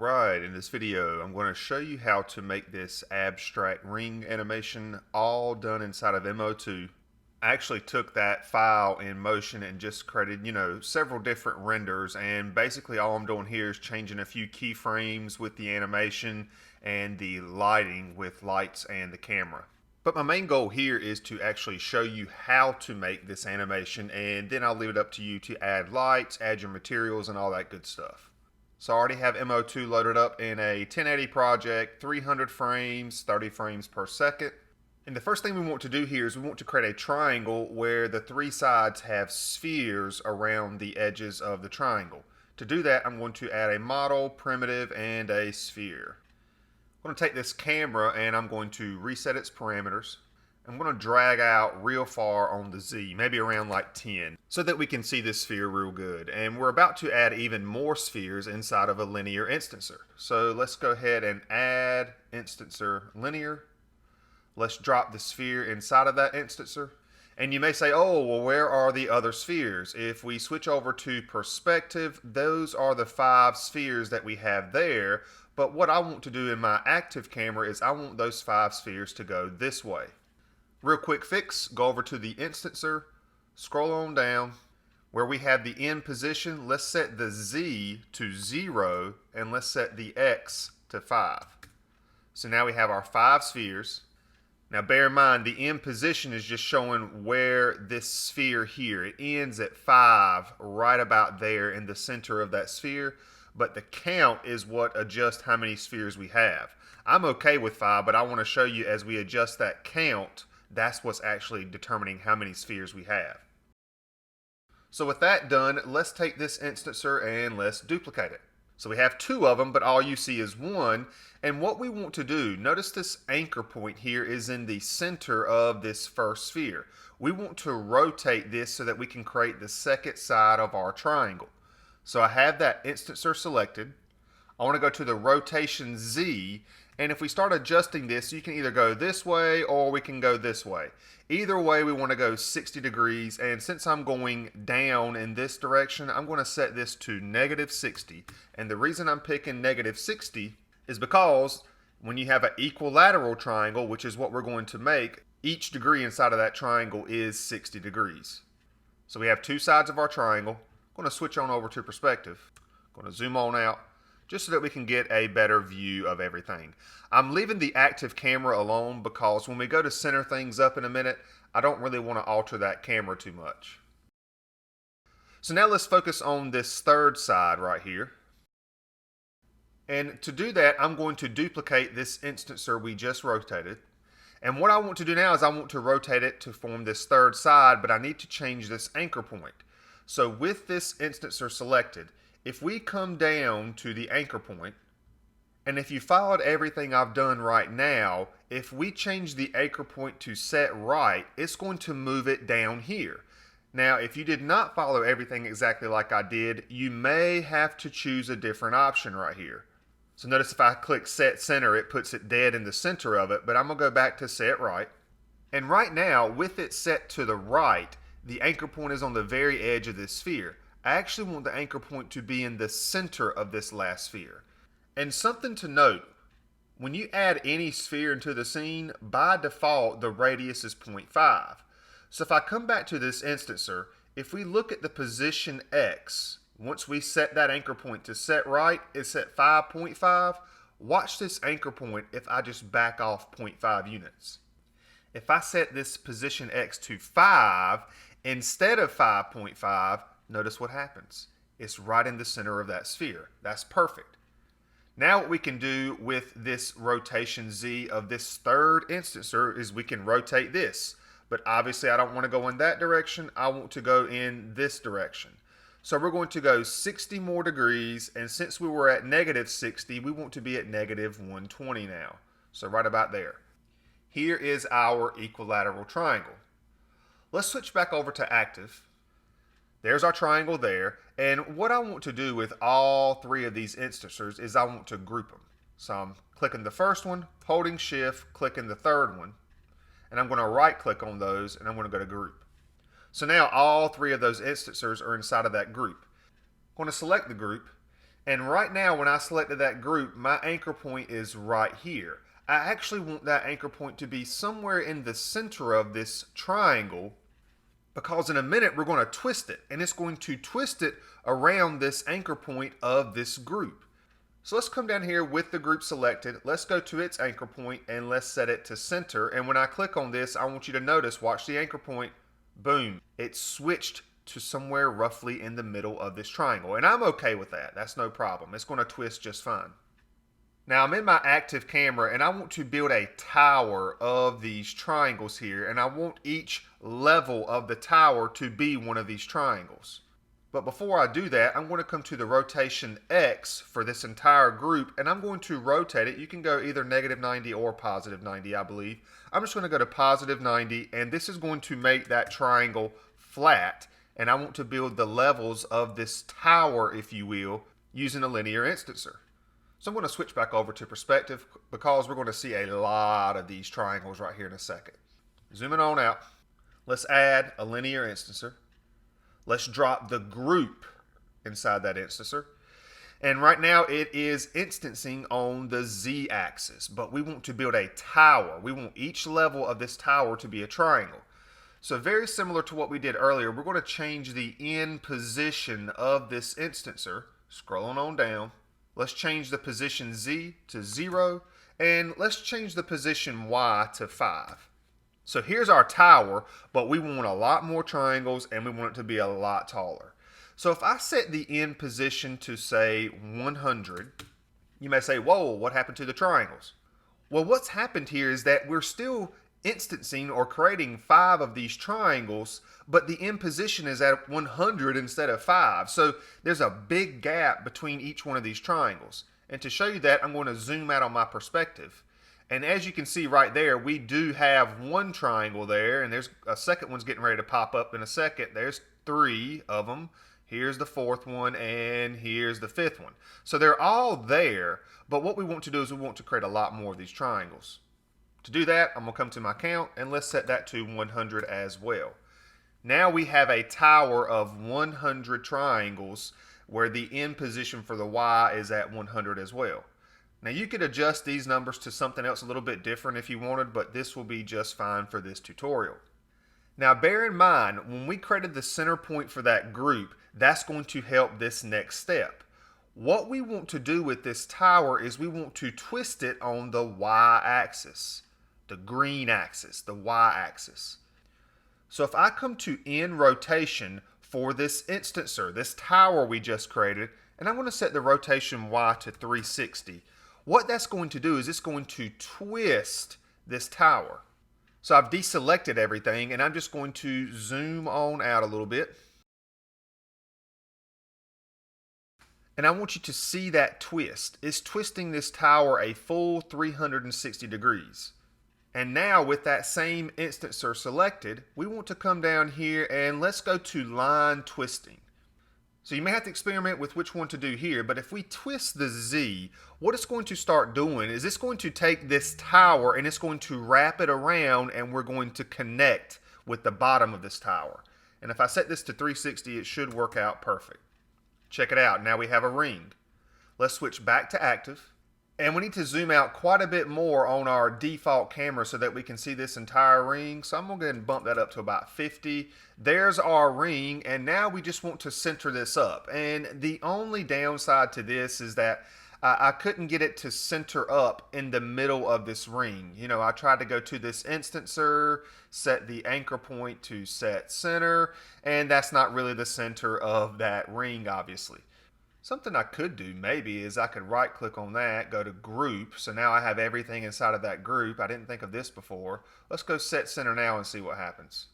Alright, in this video I'm going to show you how to make this abstract ring animation all done inside of MO2. I actually took that file in Motion and just created, several different renders, and basically all I'm doing here is changing a few keyframes with the animation and the lighting with lights and the camera. But my main goal here is to actually show you how to make this animation, and then I'll leave it up to you to add lights, add your materials, and all that good stuff. So I already have MO2 loaded up in a 1080 project, 300 frames, 30 frames per second. And the first thing we want to do here is we want to create a triangle where the three sides have spheres around the edges of the triangle. To do that, I'm going to add a model, primitive, and a sphere. I'm going to take this camera and I'm going to reset its parameters. I'm going to drag out real far on the Z, maybe around like 10, so that we can see this sphere real good. And we're about to add even more spheres inside of a linear instancer. So let's go ahead and add instancer linear. Let's drop the sphere inside of that instancer. And you may say, oh, well, where are the other spheres? If we switch over to perspective, those are the 5 spheres that we have there. But what I want to do in my active camera is I want those 5 spheres to go this way. Real quick fix, go over to the instancer, scroll on down. Where we have the end position, let's set the Z to 0 and let's set the X to 5. So now we have our 5 spheres. Now bear in mind the end position is just showing where this sphere here, it ends at 5 right about there in the center of that sphere, but the count is what adjusts how many spheres we have. I'm okay with 5, but I want to show you as we adjust that count, that's what's actually determining how many spheres we have. So with that done, let's take this instancer and let's duplicate it. So we have 2 of them, but all you see is 1. And what we want to do, notice this anchor point here is in the center of this first sphere. We want to rotate this so that we can create the second side of our triangle. So I have that instancer selected. I want to go to the rotation Z, and if we start adjusting this, you can either go this way or we can go this way. Either way, we want to go 60 degrees, and since I'm going down in this direction, I'm going to set this to -60. And the reason I'm picking -60 is because when you have an equilateral triangle, which is what we're going to make, each degree inside of that triangle is 60 degrees. So we have 2 sides of our triangle. I'm going to switch on over to perspective. I'm going to zoom on out, just so that we can get a better view of everything. I'm leaving the active camera alone because when we go to center things up in a minute, I don't really want to alter that camera too much. So now let's focus on this third side right here. And to do that, I'm going to duplicate this instancer we just rotated. And what I want to do now is I want to rotate it to form this third side, but I need to change this anchor point. So with this instancer selected, if we come down to the anchor point, and if you followed everything I've done right now, if we change the anchor point to set right, it's going to move it down here. Now, if you did not follow everything exactly like I did, you may have to choose a different option right here. So notice if I click set center, it puts it dead in the center of it, but I'm going to go back to set right. And right now, with it set to the right, the anchor point is on the very edge of this sphere. I actually want the anchor point to be in the center of this last sphere. And something to note, when you add any sphere into the scene, by default the radius is 0.5. So if I come back to this instancer, if we look at the position X, once we set that anchor point to set right, it's at 5.5. Watch this anchor point if I just back off 0.5 units. If I set this position X to 5 instead of 5.5, notice what happens. It's right in the center of that sphere. That's perfect. Now what we can do with this rotation Z of this third instancer is we can rotate this. But obviously I don't want to go in that direction. I want to go in this direction. So we're going to go 60 more degrees, and since we were at -60, we want to be at -120 now. So right about there. Here is our equilateral triangle. Let's switch back over to active. There's our triangle there, and what I want to do with all 3 of these instancers is I want to group them. So I'm clicking the first one, holding shift, clicking the third one, and I'm going to right click on those and I'm going to go to group. So now all 3 of those instancers are inside of that group. I'm going to select the group, And right now, when I selected that group, my anchor point is right here. I actually want that anchor point to be somewhere in the center of this triangle, because in a minute we're going to twist it, and it's going to twist it around this anchor point of this group. So let's come down here with the group selected. Let's go to its anchor point and let's set it to center. And when I click on this, I want you to notice, watch the anchor point, boom, it switched to somewhere roughly in the middle of this triangle. And I'm okay with that. That's no problem. It's going to twist just fine. Now I'm in my active camera and I want to build a tower of these triangles here, and I want each level of the tower to be one of these triangles. But before I do that, I'm going to come to the rotation X for this entire group, and I'm going to rotate it. You can go either -90 or +90, I believe. I'm just going to go to +90, and this is going to make that triangle flat. And I want to build the levels of this tower, if you will, using a linear instancer. So I'm going to switch back over to perspective because we're going to see a lot of these triangles right here in a second. Zooming on out, let's add a linear instancer. Let's drop the group inside that instancer. And right now it is instancing on the Z axis, but we want to build a tower. We want each level of this tower to be a triangle. So very similar to what we did earlier, we're going to change the in position of this instancer. Scrolling on down. Let's change the position Z to 0, and let's change the position Y to 5. So here's our tower, but we want a lot more triangles and we want it to be a lot taller. So if I set the end position to say 100, you may say, whoa, what happened to the triangles? Well, what's happened here is that we're still instancing or creating 5 of these triangles, but the end position is at 100 instead of 5. So there's a big gap between each one of these triangles. And to show you that, I'm going to zoom out on my perspective. And as you can see right there, we do have one triangle there, and there's a second one's getting ready to pop up in a second. There's 3 of them. Here's the 4th one, and here's the 5th one. So they're all there, but what we want to do is we want to create a lot more of these triangles. To do that, I'm going to come to my count, and let's set that to 100 as well. Now we have a tower of 100 triangles where the end position for the Y is at 100 as well. Now you could adjust these numbers to something else a little bit different if you wanted, but this will be just fine for this tutorial. Now bear in mind, when we created the center point for that group, that's going to help this next step. What we want to do with this tower is we want to twist it on the Y-axis, the green axis, the Y-axis. So if I come to end rotation for this instancer, this tower we just created, and I'm going to set the rotation Y to 360, what that's going to do is it's going to twist this tower. So I've deselected everything, and I'm just going to zoom on out a little bit. And I want you to see that twist. It's twisting this tower a full 360 degrees. And now with that same instancer selected, we want to come down here and let's go to line twisting. So you may have to experiment with which one to do here, but if we twist the Z, what it's going to start doing is it's going to take this tower and it's going to wrap it around, and we're going to connect with the bottom of this tower. And if I set this to 360, it should work out perfect. Check it out. Now we have a ring. Let's switch back to active. And we need to zoom out quite a bit more on our default camera so that we can see this entire ring. So I'm going to go ahead and bump that up to about 50. There's our ring, and now we just want to center this up. And the only downside to this is that I couldn't get it to center up in the middle of this ring. You know, I tried to go to this instancer, set the anchor point to set center, and that's not really the center of that ring, obviously. Something I could do maybe is I could right click on that, go to group. So now I have everything inside of that group. I didn't think of this before. Let's go set center now and see what happens.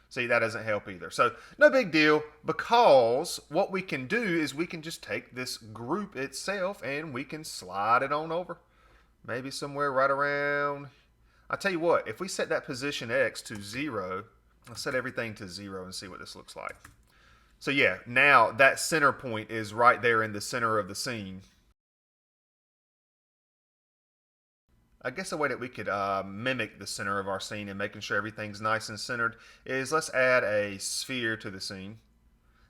See, that doesn't help either. So no big deal, because what we can do is we can just take this group itself and we can slide it on over. Maybe somewhere right around. I'll tell you what, if we set that position X to 0, I'll set everything to 0 and see what this looks like. So yeah, now that center point is right there in the center of the scene. I guess a way that we could mimic the center of our scene and making sure everything's nice and centered is let's add a sphere to the scene.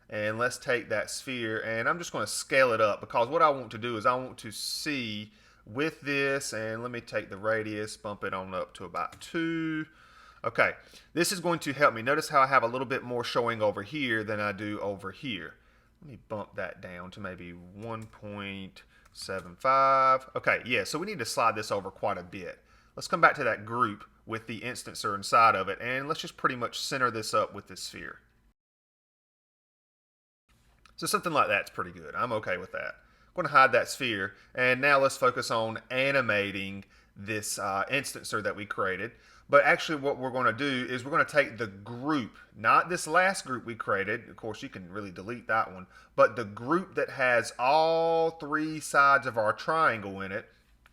And let's take that sphere, and I'm just going to scale it up, because what I want to do is I want to see with this, and let me take the radius, bump it on up to about 2. Okay, this is going to help me. Notice how I have a little bit more showing over here than I do over here. Let me bump that down to maybe 1.75. Okay, yeah, so we need to slide this over quite a bit. Let's come back to that group with the instancer inside of it, and let's just pretty much center this up with this sphere. So something like that's pretty good. I'm okay with that. I'm going to hide that sphere, and now let's focus on animating this instancer that we created. But actually what we're going to do is we're going to take the group, not this last group we created. Of course, you can really delete that one. But the group that has all 3 sides of our triangle in it,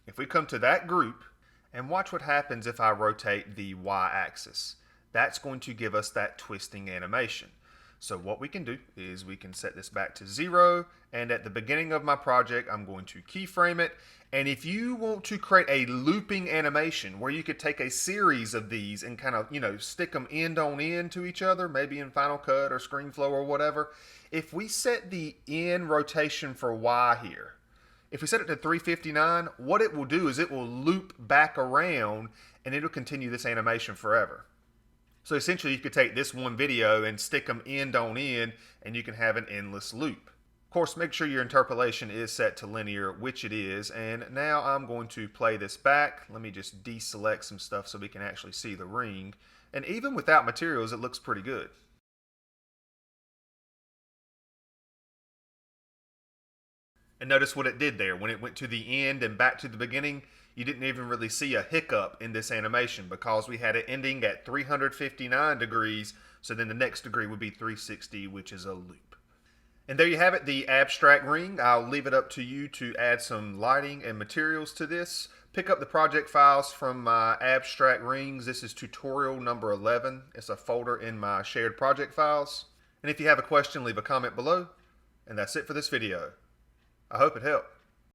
if we come to that group, and watch what happens if I rotate the y-axis. That's going to give us that twisting animation. So what we can do is we can set this back to 0, and at the beginning of my project I'm going to keyframe it. And if you want to create a looping animation where you could take a series of these and kind of, stick them end on end to each other, maybe in Final Cut or ScreenFlow or whatever, if we set the end rotation for Y here, if we set it to 359, what it will do is it will loop back around and it'll continue this animation forever. So essentially you could take this one video and stick them end on end and you can have an endless loop. Of course, make sure your interpolation is set to linear, which it is. And now I'm going to play this back. Let me just deselect some stuff so we can actually see the ring. And even without materials, it looks pretty good. And notice what it did there. When it went to the end and back to the beginning, you didn't even really see a hiccup in this animation because we had it ending at 359 degrees. So then the next degree would be 360, which is a loop. And there you have it, the abstract ring. I'll leave it up to you to add some lighting and materials to this. Pick up the project files from my abstract rings. This is tutorial number 11. It's a folder in my shared project files. And if you have a question, leave a comment below. And that's it for this video. I hope it helped.